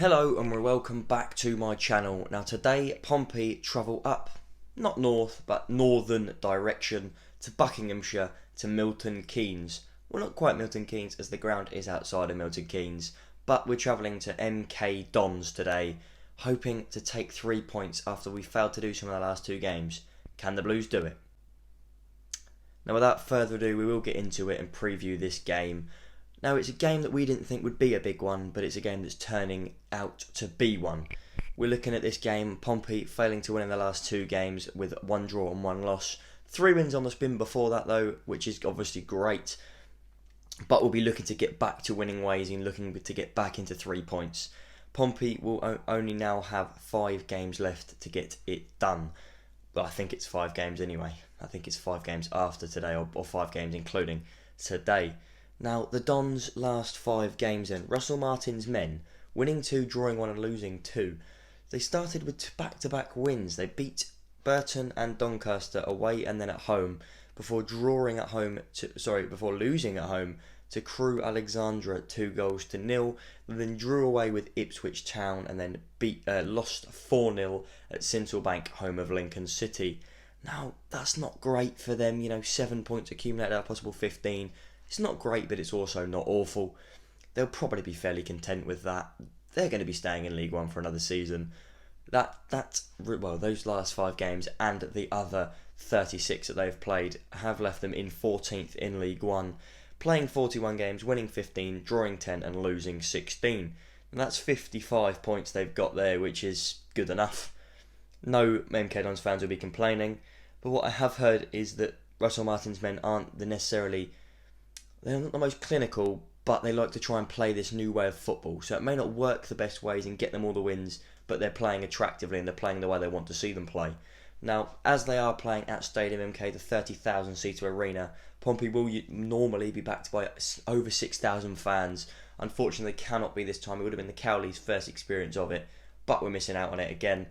Hello and welcome back to my channel. Now today Pompey travel up, not north but northern direction to Buckinghamshire to Milton Keynes. Well, not quite Milton Keynes as the ground is outside of Milton Keynes, but we're travelling to MK Dons today, hoping to take 3 points after we failed to do so in the last two games. Can the Blues do it? Now without further ado, we will get into it and preview this game. Now, it's a game that we didn't think would be a big one, but it's a game that's turning out to be one. We're looking at this game, Pompey failing to win in the last two games with one draw and one loss. 3 wins on the spin before that though, which is obviously great. But we'll be looking to get back to winning ways and looking to get back into 3 points. Pompey will only now have 5 games left to get it done. Well, I think it's 5 games anyway. I think it's 5 games after today, or 5 games including today. Now, the Dons' last 5 games in, Russell Martin's men, winning 2, drawing 1 and losing 2. They started with back-to-back wins. They beat Burton and Doncaster away and then at home before losing at home to Crewe Alexandra 2-0. They then drew away with Ipswich Town and then lost 4-0 at Sincilbank, home of Lincoln City. Now, that's not great for them, 7 points accumulated out of possible 15. It's not great, but it's also not awful. They'll probably be fairly content with that. They're going to be staying in League One for another season. Those last 5 games and the other 36 that they've played have left them in 14th in League One, playing 41 games, winning 15, drawing 10 and losing 16. And that's 55 points they've got there, which is good enough. No MK Dons fans will be complaining, but what I have heard is that Russell Martin's men aren't they're not the most clinical, but they like to try and play this new way of football. So it may not work the best ways and get them all the wins, but they're playing attractively and they're playing the way they want to see them play. Now, as they are playing at Stadium MK, the 30,000 seater arena, Pompey will normally be backed by over 6,000 fans. Unfortunately, they cannot be this time. It would have been the Cowleys' first experience of it, but we're missing out on it again.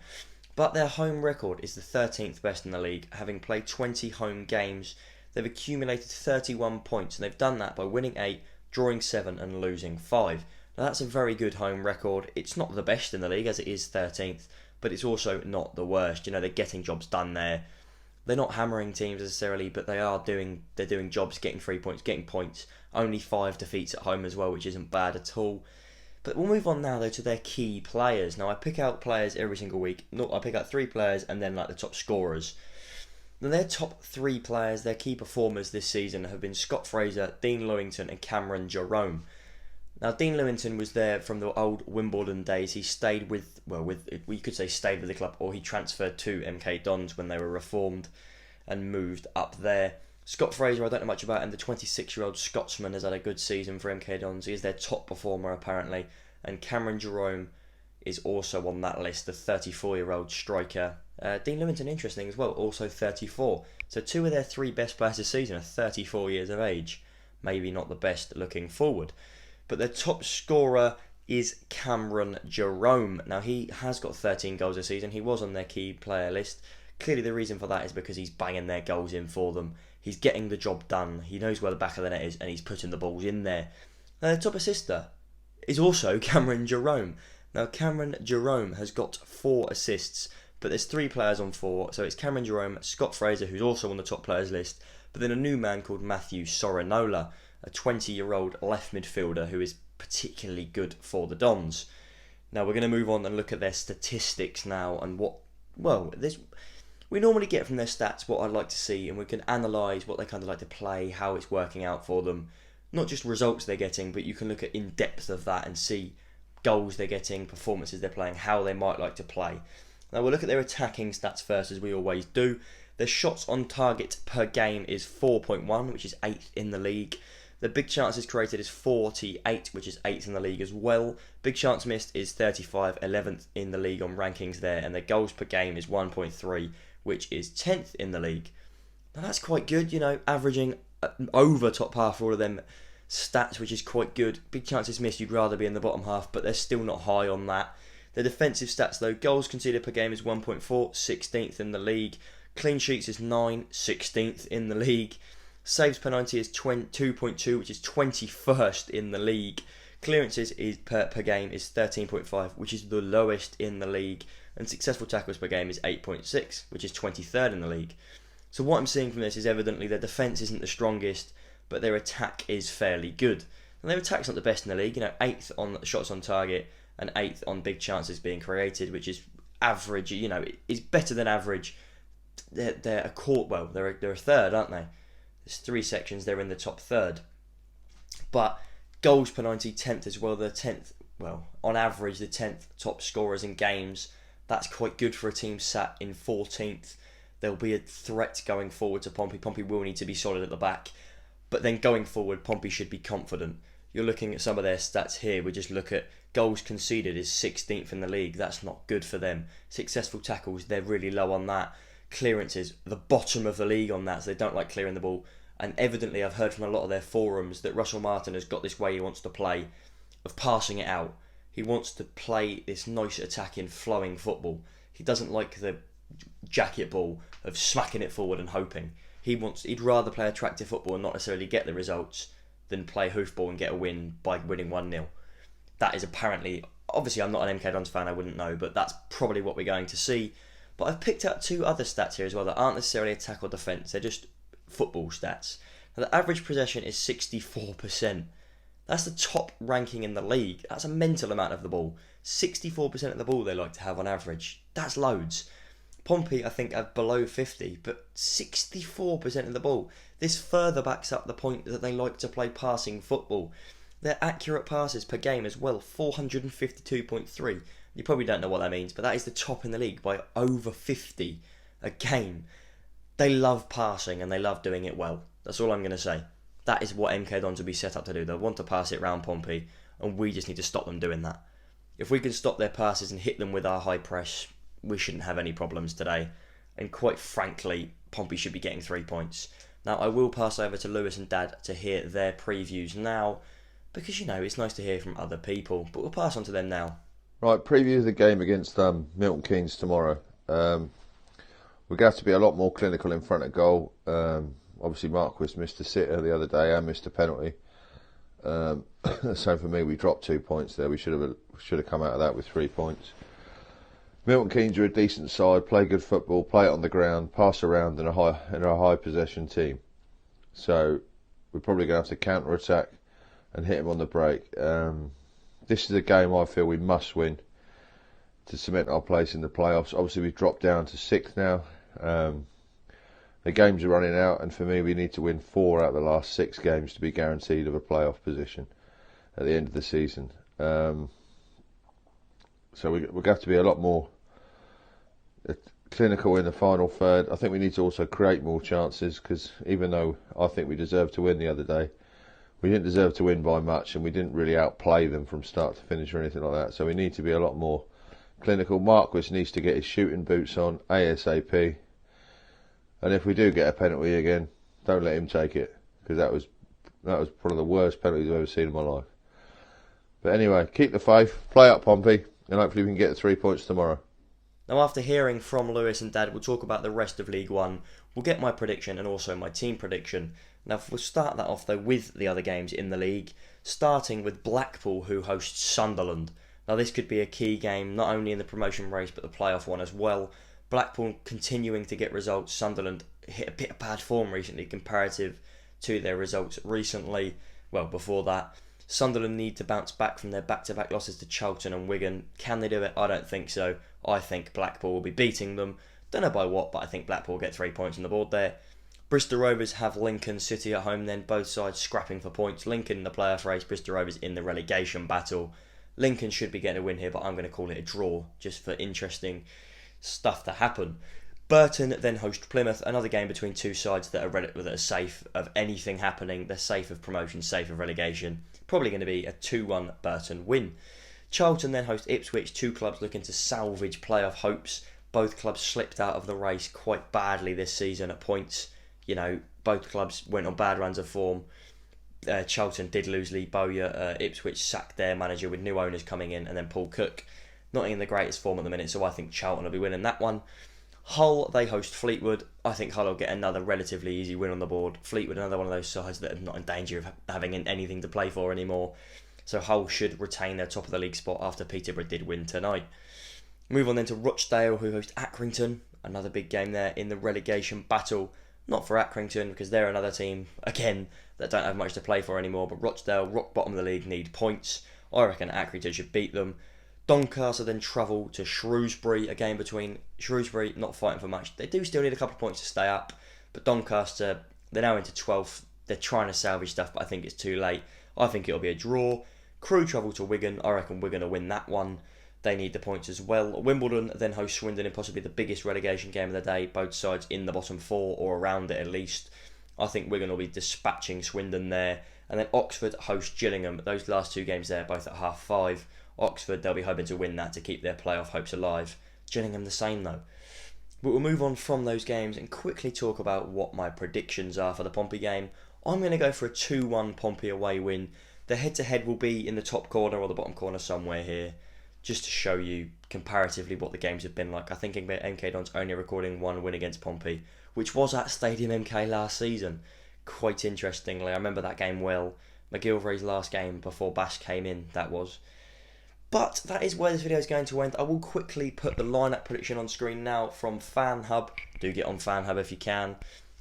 But their home record is the 13th best in the league, having played 20 home games. They've accumulated 31 points, and they've done that by winning 8, drawing 7 and losing 5. Now that's a very good home record. It's not the best in the league, as it is 13th, but it's also not the worst. They're getting jobs done there. They're not hammering teams necessarily, but they're doing jobs, getting 3 points, getting points. Only 5 defeats at home as well, which isn't bad at all. But we'll move on now though to their key players. Now I pick out players every single week. I pick out 3 players and then the top scorers. Now their top 3 players, their key performers this season have been Scott Fraser, Dean Lewington and Cameron Jerome. Now Dean Lewington was there from the old Wimbledon days. He stayed you could say stayed with the club, or he transferred to MK Dons when they were reformed and moved up there. Scott Fraser, I don't know much about him. The 26-year-old Scotsman has had a good season for MK Dons. He is their top performer apparently. And Cameron Jerome is also on that list, the 34-year-old striker. Dean Lewington, interesting as well, also 34. So 2 of their 3 best players this season are 34 years of age. Maybe not the best looking forward. But their top scorer is Cameron Jerome. Now he has got 13 goals this season. He was on their key player list. Clearly the reason for that is because he's banging their goals in for them. He's getting the job done. He knows where the back of the net is and he's putting the balls in there. Now their top assister is also Cameron Jerome. Now Cameron Jerome has got 4 assists, but there's 3 players on 4. So it's Cameron Jerome, Scott Fraser, who's also on the top players list, but then a new man called Matthew Sorinola, a 20-year-old left midfielder who is particularly good for the Dons. Now we're going to move on and look at their statistics now and we normally get from their stats what I'd like to see, and we can analyse what they kind of like to play, how it's working out for them. Not just results they're getting, but you can look at in depth of that and see goals they're getting, performances they're playing, how they might like to play. Now we'll look at their attacking stats first, as we always do. Their shots on target per game is 4.1, which is 8th in the league. The big chances created is 48, which is 8th in the league as well. Big chance missed is 35, 11th in the league on rankings there. And their goals per game is 1.3, which is 10th in the league. Now that's quite good, averaging over top half for all of them stats, which is quite good. Big chances missed, you'd rather be in the bottom half, but they're still not high on that. Their defensive stats though, goals conceded per game is 1.4, 16th in the league. Clean sheets is 9, 16th in the league. Saves per 90 is 2.2, which is 21st in the league. Clearances is per game is 13.5, which is the lowest in the league, and successful tackles per game is 8.6, which is 23rd in the league. So what I'm seeing from this is evidently their defence isn't the strongest, but their attack is fairly good. And their attack's not the best in the league, 8th on shots on target and 8th on big chances being created, which is average. It's better than average. They're a third, aren't they? There's 3 sections. They're in the top third, but goals per 90, 10th as well. They're 10th. Well, on average, the 10th top scorers in games. That's quite good for a team sat in 14th. There'll be a threat going forward to Pompey. Pompey will need to be solid at the back. But then going forward, Pompey should be confident. You're looking at some of their stats here. We just look at goals conceded is 16th in the league. That's not good for them. Successful tackles, they're really low on that. Clearances, the bottom of the league on that, so they don't like clearing the ball. And evidently, I've heard from a lot of their forums that Russell Martin has got this way he wants to play, of passing it out. He wants to play this nice attacking, flowing football. He doesn't like the jacket ball of smacking it forward and hoping. He'd rather play attractive football and not necessarily get the results than play hoofball and get a win by winning 1-0. That is apparently, obviously I'm not an MK Dons fan, I wouldn't know, but that's probably what we're going to see. But I've picked out 2 other stats here as well that aren't necessarily attack or defence, they're just football stats. Now, the average possession is 64%. That's the top ranking in the league. That's a mental amount of the ball. 64% of the ball they like to have on average. That's loads. Pompey, I think, are below 50, but 64% of the ball. This further backs up the point that they like to play passing football. Their accurate passes per game as well, 452.3. You probably don't know what that means, but that is the top in the league by over 50 a game. They love passing and they love doing it well. That's all I'm going to say. That is what MK Dons will be set up to do. They'll want to pass it round Pompey, and we just need to stop them doing that. If we can stop their passes and hit them with our high press, we shouldn't have any problems today. And quite frankly, Pompey should be getting 3 points. Now, I will pass over to Lewis and Dad to hear their previews now, because, it's nice to hear from other people, but we'll pass on to them now. Right, preview of the game against Milton Keynes tomorrow. We're going to have to be a lot more clinical in front of goal. Obviously, Marquis missed a sitter the other day and missed a penalty. So for me, we dropped 2 points there. We should have come out of that with 3 points. Milton Keynes are a decent side, play good football, play it on the ground, pass around in a high possession team. So we're probably going to have to counter attack and hit them on the break. This is a game I feel we must win to cement our place in the playoffs. Obviously, we've dropped down to 6th now. The games are running out, and for me, we need to win 4 out of the last 6 games to be guaranteed of a playoff position at the end of the season. So we're going to have to be a lot more clinical in the final third. I think we need to also create more chances, because even though I think we deserved to win the other day, we didn't deserve to win by much, and we didn't really outplay them from start to finish or anything like that. So we need to be a lot more clinical. Marquis needs to get his shooting boots on ASAP. And if we do get a penalty again, don't let him take it, because that was one of the worst penalties I've ever seen in my life. But anyway, keep the faith, play up Pompey, and hopefully we can get the 3 points tomorrow. Now, after hearing from Lewis and Dad, we'll talk about the rest of League One. We'll get my prediction and also my team prediction. Now, we'll start that off, though, with the other games in the league, starting with Blackpool, who hosts Sunderland. Now, this could be a key game, not only in the promotion race, but the playoff one as well. Blackpool continuing to get results. Sunderland hit a bit of bad form recently, comparative to their results recently. Well, before that. Sunderland need to bounce back from their back-to-back losses to Charlton and Wigan. Can they do it? I don't think so. I think Blackpool will be beating them. Don't know by what, but I think Blackpool will get 3 points on the board there. Bristol Rovers have Lincoln City at home then, both sides scrapping for points. Lincoln in the playoff race, Bristol Rovers in the relegation battle. Lincoln should be getting a win here, but I'm going to call it a draw, just for interesting stuff to happen. Burton then host Plymouth, another game between two sides that are safe of anything happening. They're safe of promotion, safe of relegation. Probably going to be a 2-1 Burton win. Charlton then host Ipswich, two clubs looking to salvage playoff hopes. Both clubs slipped out of the race quite badly this season at points. Both clubs went on bad runs of form. Charlton did lose Lee Bowyer. Ipswich sacked their manager with new owners coming in, and then Paul Cook not in the greatest form at the minute, so I think Charlton will be winning that one. Hull, they host Fleetwood. I think Hull will get another relatively easy win on the board. Fleetwood, another one of those sides that are not in danger of having anything to play for anymore. So Hull should retain their top of the league spot after Peterborough did win tonight. Move on then to Rochdale, who host Accrington. Another big game there in the relegation battle. Not for Accrington, because they're another team, again, that don't have much to play for anymore. But Rochdale, rock bottom of the league, need points. I reckon Accrington should beat them. Doncaster then travel to Shrewsbury, a game between Shrewsbury, not fighting for much. They do still need a couple of points to stay up. But Doncaster, they're now into 12th. They're trying to salvage stuff, but I think it's too late. I think it'll be a draw. Crew travel to Wigan. I reckon Wigan will win that one. They need the points as well. Wimbledon then host Swindon in possibly the biggest relegation game of the day. Both sides in the bottom four or around it at least. I think Wigan will be dispatching Swindon there. And then Oxford host Gillingham. Those last two games there, both at 5:30. Oxford, they'll be hoping to win that to keep their playoff hopes alive. Gillingham the same though. But we'll move on from those games and quickly talk about what my predictions are for the Pompey game. I'm going to go for a 2-1 Pompey away win. The head-to-head will be in the top corner or the bottom corner somewhere here, just to show you comparatively what the games have been like. I think MK Dons only recording one win against Pompey, which was at Stadium MK last season. Quite interestingly, I remember that game well. McGilvray's last game before Bass came in, that was. But that is where this video is going to end. I will quickly put the lineup prediction on screen now from FanHub. Do get on FanHub if you can.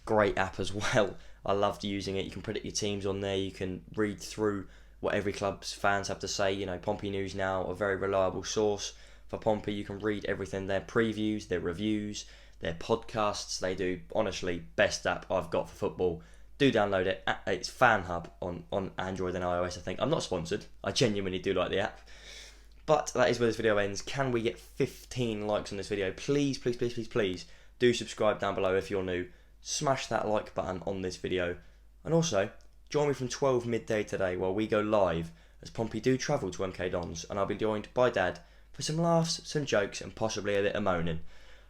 Great app as well. I loved using it. You can predict your teams on there. You can read through what every club's fans have to say. You know, Pompey News now, a very reliable source for Pompey. You can read everything, their previews, their reviews, their podcasts. They do, honestly, best app I've got for football. Do download it. It's FanHub on Android and iOS, I think. I'm not sponsored. I genuinely do like the app. But that is where this video ends. Can we get 15 likes on this video? Please, please, please, please, please do subscribe down below if you're new. Smash that like button on this video. And also, join me from 12 midday today while we go live as Pompey do travel to MK Dons, and I'll be joined by Dad for some laughs, some jokes and possibly a bit of moaning.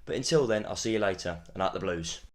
But until then, I'll see you later, and at the Blues.